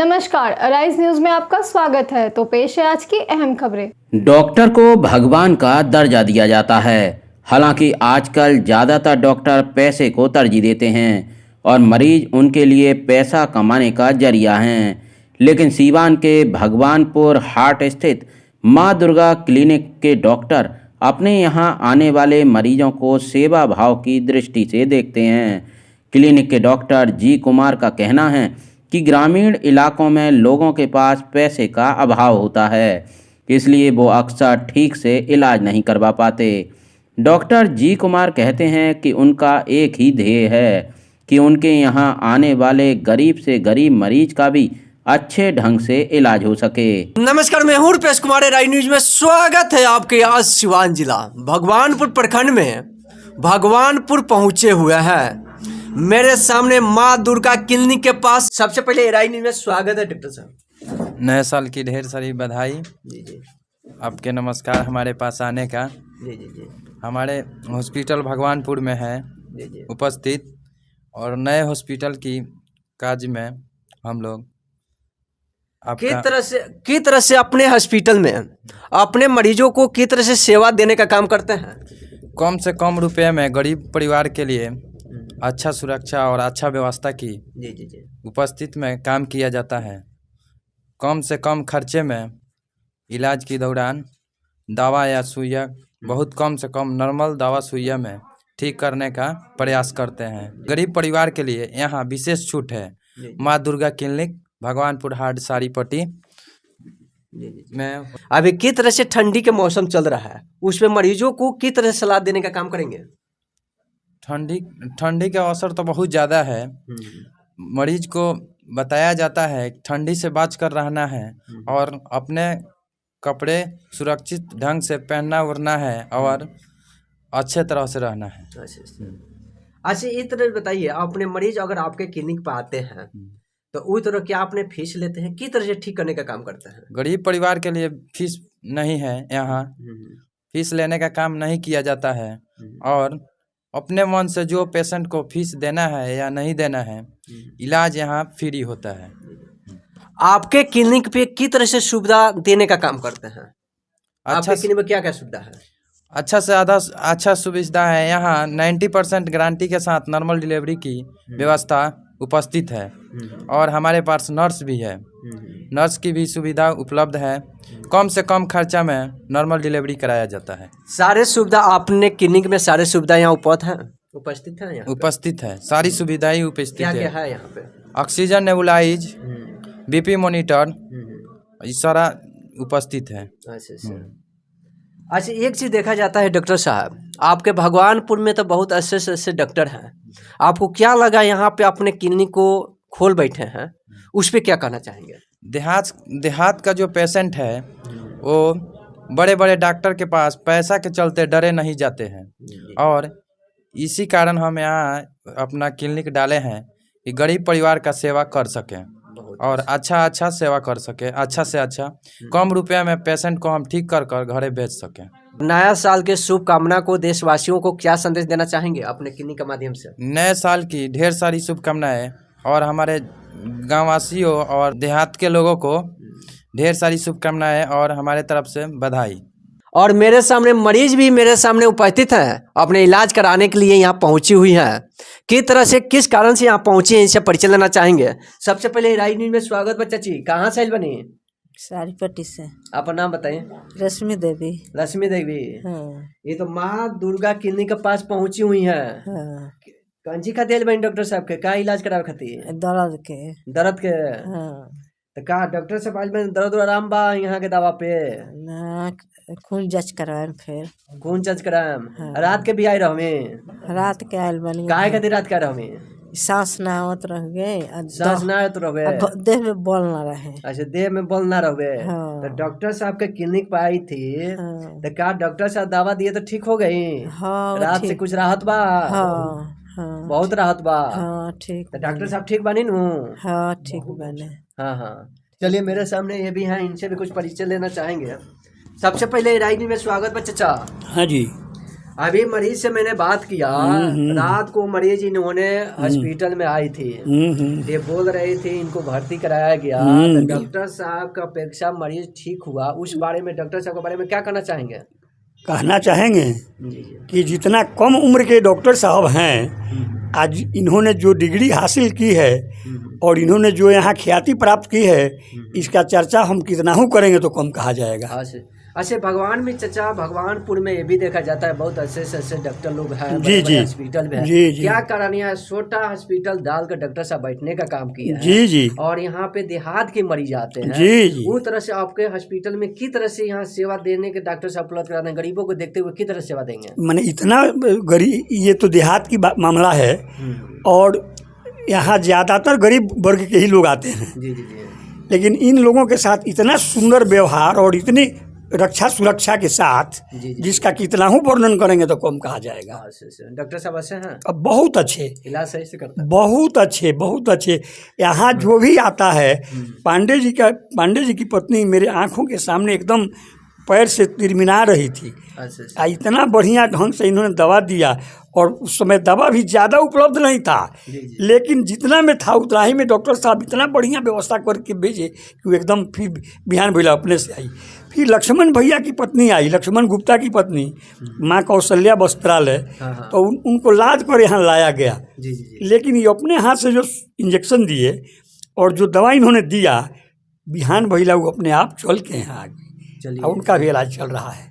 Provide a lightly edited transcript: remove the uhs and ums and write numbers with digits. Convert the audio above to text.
नमस्कार, arise news में आपका स्वागत है। तो पेश है आज की अहम खबरें। डॉक्टर को भगवान का दर्जा दिया जाता है। हालांकि आजकल ज़्यादातर डॉक्टर पैसे को तरजीह देते हैं और मरीज उनके लिए पैसा कमाने का जरिया हैं। लेकिन सीवान के भगवानपुर हाट स्थित मां दुर्गा क्लिनिक के डॉक्टर अपने यहां आने वाले मरीजों को सेवा भाव की दृष्टि से देखते हैं। क्लिनिक के डॉक्टर जी कुमार का कहना है कि ग्रामीण इलाकों में लोगों के पास पैसे का अभाव होता है, इसलिए वो अक्सर ठीक से इलाज नहीं करवा पाते। डॉक्टर जी कुमार कहते हैं कि उनका एक ही ध्येय है कि उनके यहाँ आने वाले गरीब से गरीब मरीज का भी अच्छे ढंग से इलाज हो सके। नमस्कार, मैं हूं रुपेश कुमार। राय न्यूज में स्वागत है आपके। आज सिवान जिला भगवानपुर प्रखंड में भगवानपुर पहुंचे हुए हैं। मेरे सामने माँ दुर्गा क्लिनिक के पास। सबसे पहले राय न्यूज में स्वागत है डॉक्टर साहब। नए साल की ढेर सारी बधाई। जी जी। आपके नमस्कार हमारे पास आने का। जी जी जी। हमारे हॉस्पिटल भगवानपुर में है जी जी। उपस्थित, और नए हॉस्पिटल की काज में हम लोग किस तरह से अपने हॉस्पिटल में अपने मरीजों को किस तरह से सेवा देने का काम करते हैं। कम से कम रुपए में गरीब परिवार के लिए अच्छा सुरक्षा और अच्छा व्यवस्था की जी जी जी उपस्थित में काम किया जाता है। कम से कम खर्चे में इलाज के दौरान दवा या सुइया बहुत कम से कम नॉर्मल दवा सुइया में ठीक करने का प्रयास करते हैं। गरीब परिवार के लिए यहाँ विशेष छूट है। माँ दुर्गा क्लिनिक भगवानपुर हाट सारीपट्टी में। अभी किस तरह से ठंडी के मौसम चल रहा है, उसमें मरीजों को किस तरह से सलाह देने का काम करेंगे। ठंडी का असर तो बहुत ज़्यादा है। मरीज को बताया जाता है ठंडी से बच कर रहना है और अपने कपड़े सुरक्षित ढंग से पहनना उड़ना है और अच्छे तरह से रहना है। अच्छा, इस तरह बताइए, अपने मरीज अगर आपके क्लिनिक पर आते हैं तो उस तरह क्या आपने फीस लेते हैं, किस तरह से ठीक करने का काम करते हैं। गरीब परिवार के लिए फीस नहीं है, यहाँ फीस लेने का काम नहीं किया जाता है और अपने मन से जो पेशेंट को फीस देना है या नहीं देना है, इलाज यहाँ फ्री होता है। आपके क्लिनिक पे किस तरह से सुविधा देने का काम करते हैं। आपके क्लिनिक में क्या क्या सुविधा है। अच्छा से ज़्यादा अच्छा सुविधा है। यहाँ 90% गारंटी के साथ नॉर्मल डिलीवरी की व्यवस्था उपस्थित है और हमारे पास नर्स भी है। नर्स की भी सुविधा उपलब्ध है। कम से कम खर्चा में नॉर्मल डिलीवरी कराया जाता है। सारे सुविधा अपने क्लिनिक में सारे सुविधा यहाँ उपस्थित है। उपस्थित है, सारी सुविधाएं उपस्थित क्या क्या है यहाँ पे। ऑक्सीजन नेबुलाइज, बीपी मॉनिटर, ये सारा उपस्थित है। अच्छा, एक चीज़ देखा जाता है डॉक्टर साहब, आपके भगवानपुर में तो बहुत अच्छे से अच्छे डॉक्टर हैं। आपको क्या लगा यहाँ पे अपने क्लिनिक को खोल बैठे हैं, उस पर क्या कहना चाहेंगे। देहात का जो पेशेंट है वो बड़े बड़े डॉक्टर के पास पैसा के चलते डरे नहीं जाते हैं और इसी कारण हम यहाँ अपना क्लिनिक डाले हैं कि गरीब परिवार का सेवा कर सकें और अच्छा सेवा कर सके। अच्छा से अच्छा कम रुपया में पेशेंट को हम ठीक कर घरे भेज सकें। नया साल के शुभकामना को देशवासियों को क्या संदेश देना चाहेंगे अपने क्लिनिक के माध्यम से। नए साल की ढेर सारी शुभकामनाएं और हमारे गाँववासियों और देहात के लोगों को ढेर सारी शुभकामनाएं और हमारे तरफ से बधाई। और मेरे सामने मरीज भी मेरे सामने उपस्थित हैं, अपने इलाज कराने के लिए यहाँ पहुँची हुई हैं। किस तरह से किस कारण से यहाँ पहुँची हैं, इससे परिचय लेना चाहेंगे। सबसे पहले राय न्यूज में स्वागत। बच्चा जी, कहाँ से बनी। सारीपट्टी से। आपका नाम बताइए। रश्मि देवी। रश्मि देवी। हाँ। ये तो माँ दुर्गा क्लिनिक के पास पहुँची हुई है। हाँ। कंची खाती बनी डॉक्टर साहब के का इलाज करावे खातिर। दर्द के। हाँ। तो का डॉक्टर साहब आज में दर्द आराम बा यहाँ के दवा पे। ना, खून जांच करवाएं, फिर खून जांच कराएं। हाँ। रात के भी आए रहो में। रात के आयल बनी। काहे खातिर रात के रहो में। सांस ना आवत रह गए। सांस ना आवत रह गए। देह में बल ना रहे। अच्छा, देह में बल ना रह गए। हाँ। तो डॉक्टर साहब के क्लिनिक पे आई थी। हाँ। तो का डॉक्टर साहब दवा दिए तो ठीक हो गई। हाँ, रात से कुछ राहत बा। हाँ। हाँ, बहुत राहत बा। हाँ, ठीक। तो डॉक्टर साहब ठीक बनी नू। हाँ, ठीक बने। हाँ हाँ, चलिए मेरे सामने ये भी हैं, इनसे भी कुछ परिचय लेना चाहेंगे। सबसे पहले राय न्यूज में स्वागत बा चाचा। हाँ जी। अभी मरीज से मैंने बात किया, रात को मरीज इन्होंने हॉस्पिटल में आई थी, ये बोल रही थी इनको भर्ती कराया गया, तो डॉक्टर साहब का अपेक्षा मरीज ठीक हुआ। उस बारे में डॉक्टर साहब के बारे में क्या कहना चाहेंगे? कहना चाहेंगे कि जितना कम उम्र के डॉक्टर साहब हैं, आज इन्होंने जो डिग्री हासिल की है और इन्होंने जो यहाँ ख्याति प्राप्त की है, इसका चर्चा हम कितना ही करेंगे तो कम कहा जाएगा। अच्छा, भगवान में चचा, भगवानपुर में ये भी देखा जाता है बहुत अच्छे से डॉक्टर लोग हैं, जी जी, हॉस्पिटल में जी जी, क्या कारण है छोटा हॉस्पिटल डाल कर डॉक्टर साहब बैठने का काम किया है, जी जी, और यहाँ पे देहात के मरीज आते हैं, जी जी, वो तरह से आपके हॉस्पिटल में किस तरह से यहाँ सेवा देने के डॉक्टर साहब उपलब्ध कराते हैं, गरीबों को देखते हुए किस तरह सेवा देंगे? मैंने इतना गरीब, ये तो देहात की मामला है और यहाँ ज़्यादातर गरीब वर्ग के ही लोग आते हैं। जी जी जी। लेकिन इन लोगों के साथ इतना सुंदर व्यवहार और इतनी रक्षा सुरक्षा के साथ, जिसका कितना ही वर्णन करेंगे तो कम कहा जाएगा। डॉक्टर साहब अच्छे हैं, अब बहुत अच्छे, इलाज सही से करते हैं, बहुत अच्छे, बहुत अच्छे। यहाँ जो भी आता है, पांडे जी की पत्नी मेरे आंखों के सामने एकदम पैर से तिरमिना रही थी। अच्छा। इतना बढ़िया ढंग से इन्होंने दवा दिया, और उस समय दवा भी ज़्यादा उपलब्ध नहीं था, लेकिन जितना में था उतना ही में डॉक्टर साहब इतना बढ़िया व्यवस्था करके भेजे कि वो एकदम फिर बिहान भैया अपने से आई। फिर लक्ष्मण भैया की पत्नी आई, लक्ष्मण गुप्ता की पत्नी, माँ कौशल्या वस्त्रालय, तो उनको लाद कर यहाँ लाया गया। लेकिन ये अपने हाथ से जो इंजेक्शन दिए और जो दवा इन्होंने दिया, बिहान भैया वो अपने आप चल के यहाँ आ गए और उनका भी इलाज चल रहा है।